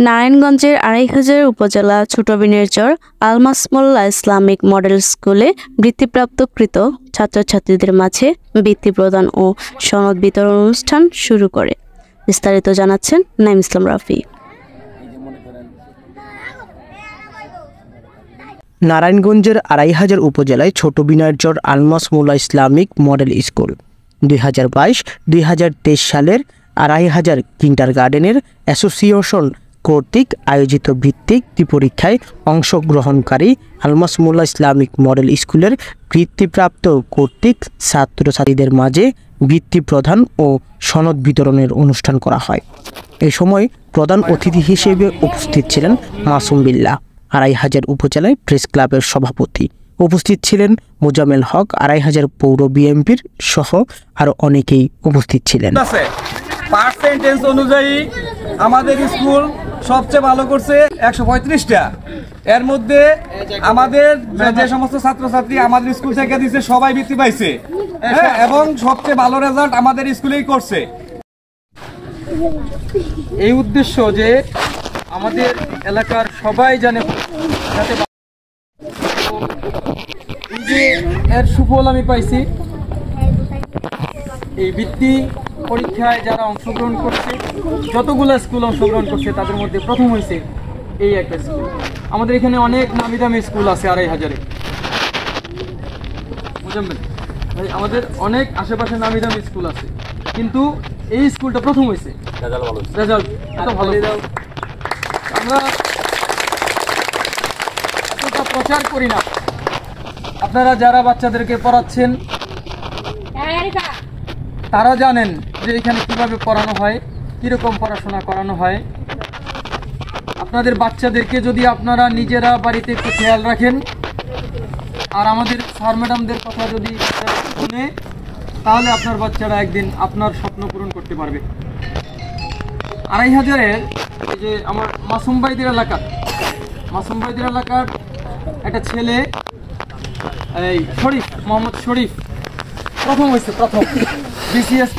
নারায়ণগঞ্জের ২৫০০ উপজেলা ছোট বিনেরচর আলমাস মোল্লা ইসলামিক মডেল স্কুলে বৃত্তিপ্রাপ্তকৃত ছাত্রছাত্রীদের মাঝে বৃত্তি প্রদান ও সনদ বিতরণ অনুষ্ঠান শুরু করে। বিস্তারিত জানাচ্ছেন নাইম ইসলাম রাফি। নারায়ণগঞ্জের ২৫০০ উপজেলায় ছোট বিনেরচর আলমাস মোল্লা ইসলামিক মডেল স্কুল ২০২২-২০২৩ সালের ২৫০০ কিন্ডারগার্টেনের অ্যাসোসিয়েশন কর্তৃক আয়োজিত বৃত্তি পরীক্ষায় অংশগ্রহণকারী আলমাস মোল্লা ইসলামিক মডেল স্কুলের বৃত্তিপ্রাপ্ত কর্তৃক ছাত্রছাত্রীদের মাঝে বৃত্তি প্রদান ও সনদ বিতরণের অনুষ্ঠান করা হয়। এই সময় প্রধান অতিথি হিসেবে উপস্থিত ছিলেন মাসুম বিল্লাহ, ২৫০০ উপজেলায় প্রেস ক্লাবের সভাপতি। উপস্থিত ছিলেন মোজাম্মেল হক, ২৫০০ পৌর বিএনপির সহ আরও অনেকেই উপস্থিত ছিলেন। পার্সেন্টেজ অনুযায়ী আমাদের স্কুল সবচেয়ে ভালো করছে ১৩৫টা। এর মধ্যে আমাদের যে সমস্ত ছাত্রছাত্রী আমাদের স্কুল থেকে দিচ্ছে সবাই বৃত্তি পাইছে, এবং সবচেয়ে ভালো রেজাল্ট আমাদের স্কুলেই করছে। এই উদ্দেশ্য যে আমাদের এলাকার সবাই জানে, এর সুফল আমি পাইছি। এই বৃত্তি পরীক্ষায় যারা অংশগ্রহণ করছে, যতগুলো স্কুল অংশগ্রহণ করছে তাদের মধ্যে প্রথম হয়েছে এই একটা স্কুল। আমাদের এখানে অনেক নামি দামি স্কুল আছে ২৫০০-এ, আমাদের অনেক আশেপাশে নামি দামি স্কুল আছে, কিন্তু এই স্কুলটা প্রথম হয়েছে। রেজাল্ট এত ভালো। আমরা এতটা প্রচার করি না। আপনারা যারা বাচ্চাদেরকে পড়াচ্ছেন তারা জানেন যে এখানে কিভাবে পড়ানো হয়, কিরকম পড়াশোনা করানো হয়। আপনাদের বাচ্চাদেরকে যদি আপনারা নিজেরা বাড়িতে একটু খেয়াল রাখেন আর আমাদের স্যার ম্যাডামদের কথা যদি শুনে, তাহলে আপনার বাচ্চারা একদিন আপনার স্বপ্ন পূরণ করতে পারবে। ২৫০০-এর এই যে আমার মাসুম ভাইদের এলাকার একটা ছেলে, এই শরীফ, মোহাম্মদ শরীফ প্রথম হয়েছে, প্রথম বিসিএস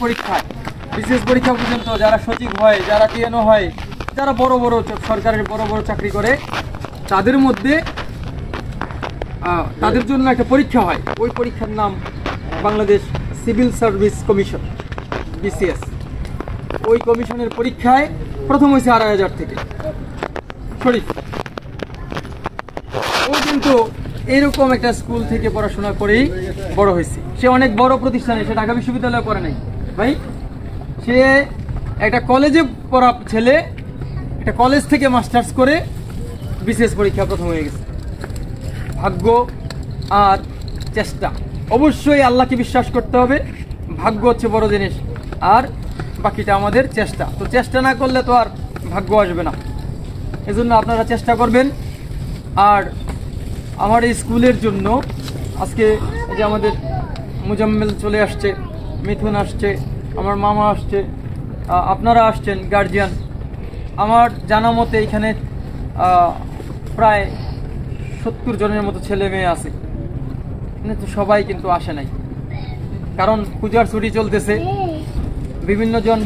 পরীক্ষা পর্যন্ত যারা সচিব হয়, যারা টিএনও হয়, যারা বড় বড় সরকারের বড় বড় চাকরি করে, তাদের মধ্যে তাদের জন্য একটা পরীক্ষা হয়। ওই পরীক্ষার নাম Bangladesh civil service commission, BCS. ওই কমিশনের পরীক্ষায় প্রথম হয়েছে ২৫০০ থেকে শরীফ। ও কিন্তু এরকম একটা স্কুল থেকে পড়াশোনা করেই বড় হয়েছে। সে অনেক বড় প্রতিষ্ঠানে, সে ঢাকা বিশ্ববিদ্যালয়ে পড়ে নাই ভাই, সে একটা কলেজে পড়া ছেলে, একটা কলেজ থেকে মাস্টার্স করে বিসিএস পরীক্ষা প্রথম হয়ে গেছে। ভাগ্য আর চেষ্টা, অবশ্যই আল্লাহকে বিশ্বাস করতে হবে। ভাগ্য হচ্ছে বড় জিনিস, আর বাকিটা আমাদের চেষ্টা। তো চেষ্টা না করলে তো আর ভাগ্য আসবে না। এজন্য আপনারা চেষ্টা করবেন। আর আমার এই স্কুলের জন্য আজকে যে আমাদের মুজাম্মেল চলে আসছে, মিথুন আসছে, আমার মামা আসছে, আপনারা আসছেন গার্জিয়ান। আমার জানা মতে এখানে প্রায় ৭০ জনের মতো ছেলে মেয়ে আছে, কিন্তু সবাই কিন্তু আসে নাই, কারণ পূজার ছুটি চলতেছে, বিভিন্ন জন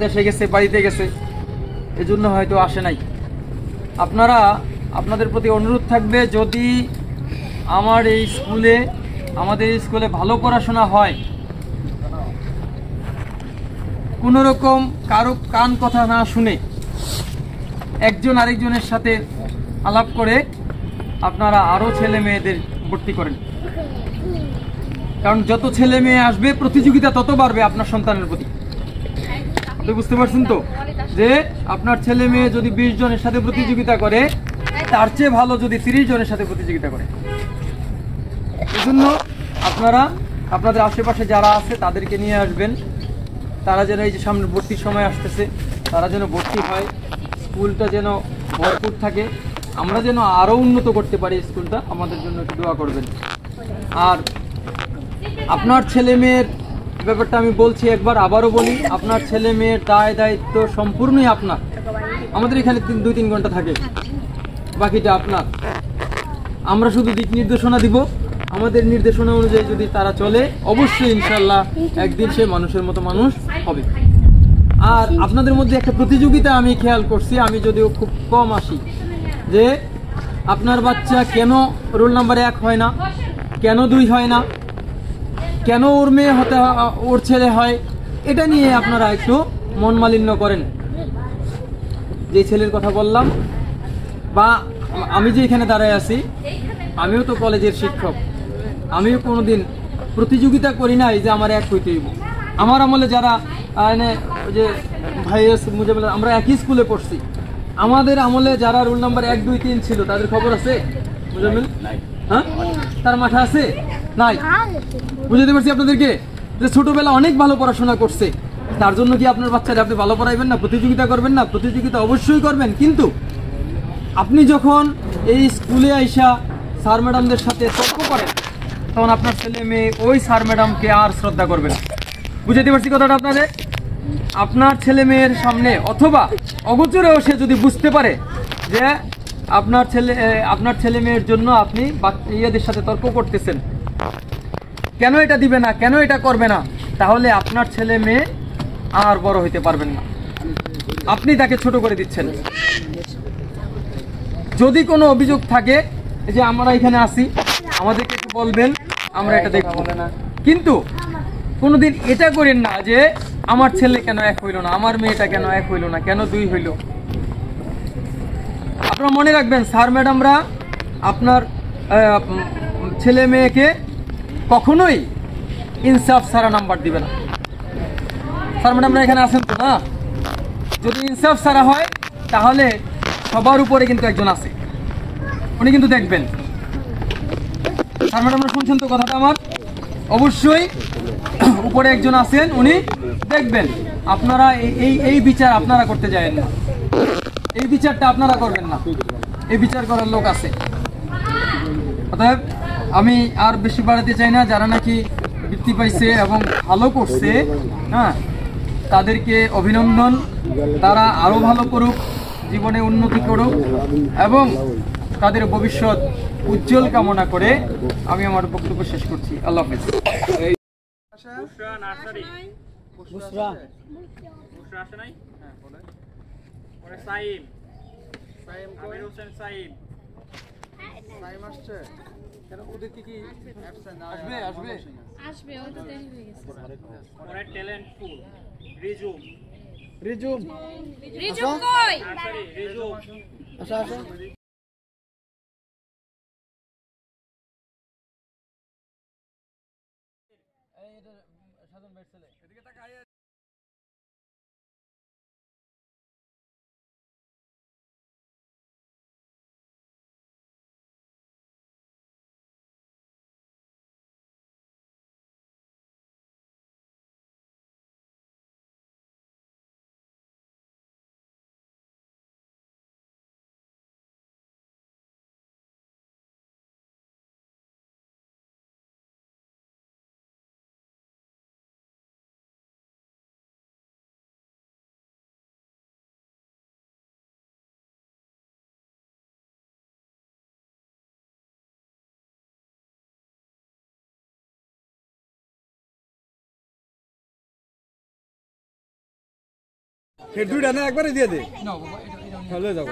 দেশে গেছে, বাড়িতে গেছে, এজন্য হয়তো আসে নাই। আপনাদের প্রতি অনুরোধ থাকবে, যদি আমাদের স্কুলে ভালো পড়াশোনা হয়, কোনো রকম কারো কান কথা না শুনে একজন আরেকজনের সাথে আলাপ করে আপনারা আরও ছেলে মেয়েদের ভর্তি করেন। কারণ যত ছেলে মেয়ে আসবে, প্রতিযোগিতা তত বাড়বে আপনার সন্তানের প্রতি। আপনি বুঝতে পারছেন তো, যে আপনার ছেলে মেয়ে যদি ২০ জনের সাথে প্রতিযোগিতা করে, তার চেয়ে ভালো যদি ৩০ জনের সাথে প্রতিযোগিতা করে। এই জন্য আপনারা আপনাদের আশেপাশে যারা আছে তাদেরকে নিয়ে আসবেন, তারা যেন এই যে সামনে ভর্তির সময় আসতেছে, তারা যেন ভর্তি হয়, স্কুলটা যেন ভরপুর থাকে, আমরা যেন আরও উন্নত করতে পারি স্কুলটা। আমাদের জন্য একটু দোয়া করবেন। আর আপনার ছেলে মেয়ের ব্যাপারটা আমি বলছি, একবার আবারও বলি, আপনার ছেলে মেয়ের দায় দায়িত্ব সম্পূর্ণই আপনার। আমাদের এখানে ২-৩ ঘন্টা থাকে, বাকিটা আপনার। আমরা শুধু দিক নির্দেশনা দিব, আমাদের নির্দেশনা অনুযায়ী যদি তারা চলে, অবশ্যই ইনশাল্লাহ একদিন সে মানুষের মতো মানুষ হবে। আর আপনাদের মধ্যে একটা প্রতিযোগিতা আমি খেয়াল করছি, আমি যদিও খুব কম আসি, যে আপনার বাচ্চা কেন রোল নাম্বার 1 হয় না, কেন 2 হয় না, কেন ওর মেয়ে হতে ওর ছেলে হয়, এটা নিয়ে আপনারা একটু মন মালিন্য করেন। যে ছেলের কথা বললাম, বা আমি যে এখানে দাঁড়ায় আছি, আমিও তো কলেজের শিক্ষক, আমিও কোনোদিন প্রতিযোগিতা করি নাই যে আমার 1 হইতে হইব। আমার আমলে যারা যে ভাই আমরা একই স্কুলে পড়ছি, আমাদের আমলে যারা রোল নাম্বার 1, 2, 3 ছিল তাদের খবর আছে? মুজাম্মিল, হ্যাঁ, তার মাঠে আছে নাই? বুঝাতে পারছি আপনাদেরকে যে ছোটবেলা অনেক ভালো পড়াশোনা করছে, তার জন্য কি আপনার বাচ্চারা আপনি ভালো পড়াইবেন না? প্রতিযোগিতা করবেন না? প্রতিযোগিতা অবশ্যই করবেন, কিন্তু আপনি যখন এই স্কুলে আইসা স্যার ম্যাডামদের সাথে তর্ক করেন, তখন আপনার ছেলে মেয়ে ওই স্যার ম্যাডামকে আর শ্রদ্ধা করবে না। বুঝাতে পারছি কথাটা আপনাদের? আপনার ছেলে মেয়ের সামনে অথবা অগোচরেও সে যদি বুঝতে পারে যে আপনার ছেলে মেয়ের জন্য আপনি ইয়েদের সাথে তর্ক করতেছেন, কেন এটা দিবে না, কেন এটা করবে না, তাহলে আপনার ছেলে মেয়ে আর বড় হইতে পারবেন না, আপনি তাকে ছোট করে দিচ্ছেন। যদি কোনো অভিযোগ থাকে যে আমরা এখানে আসি, আমাদেরকে একটু বলবেন, আমরা এটা দেখব না, কিন্তু কোনোদিন এটা করেন না যে আমার ছেলে কেন 1 হইল না, আমার মেয়েটা কেন 1 হইল না, কেন 2 হইল। আপনারা মনে রাখবেন, স্যার ম্যাডামরা আপনার ছেলে মেয়েকে কখনোই ইনসাফ ছাড়া নাম্বার দিবে না। স্যার ম্যাডামরা এখানে আছেন তো না? যদি ইনসাফ ছাড়া হয় তাহলে সবার উপরে কিন্তু একজন আছে, উনি কিন্তু দেখবেন। স্যার ম্যাডামরা শুনছেন তো কথাটা আমার? অবশ্যই উপরে একজন আছেন, উনি দেখবেন। আপনারা এই বিচার আপনারা করতে যাবেন না, এই বিচারটা আপনারা করবেন না, এই বিচার করার লোক আছে। অতএব আমি আর বেশি বাড়াতে চাই না। যারা নাকি বৃত্তি পাইছে এবং ভালো করছে, হ্যাঁ, তাদেরকে অভিনন্দন, তারা আরো ভালো করুক, জীবনে উন্নতি করুক এবং তাদের ভবিষ্যৎ উজ্জ্বল কামনা করে আমি আমার বক্তব্য শেষ করছি। আল্লাহ হাফেজ। দুইটা না একবারে দিয়ে দে, ভালো যাবো।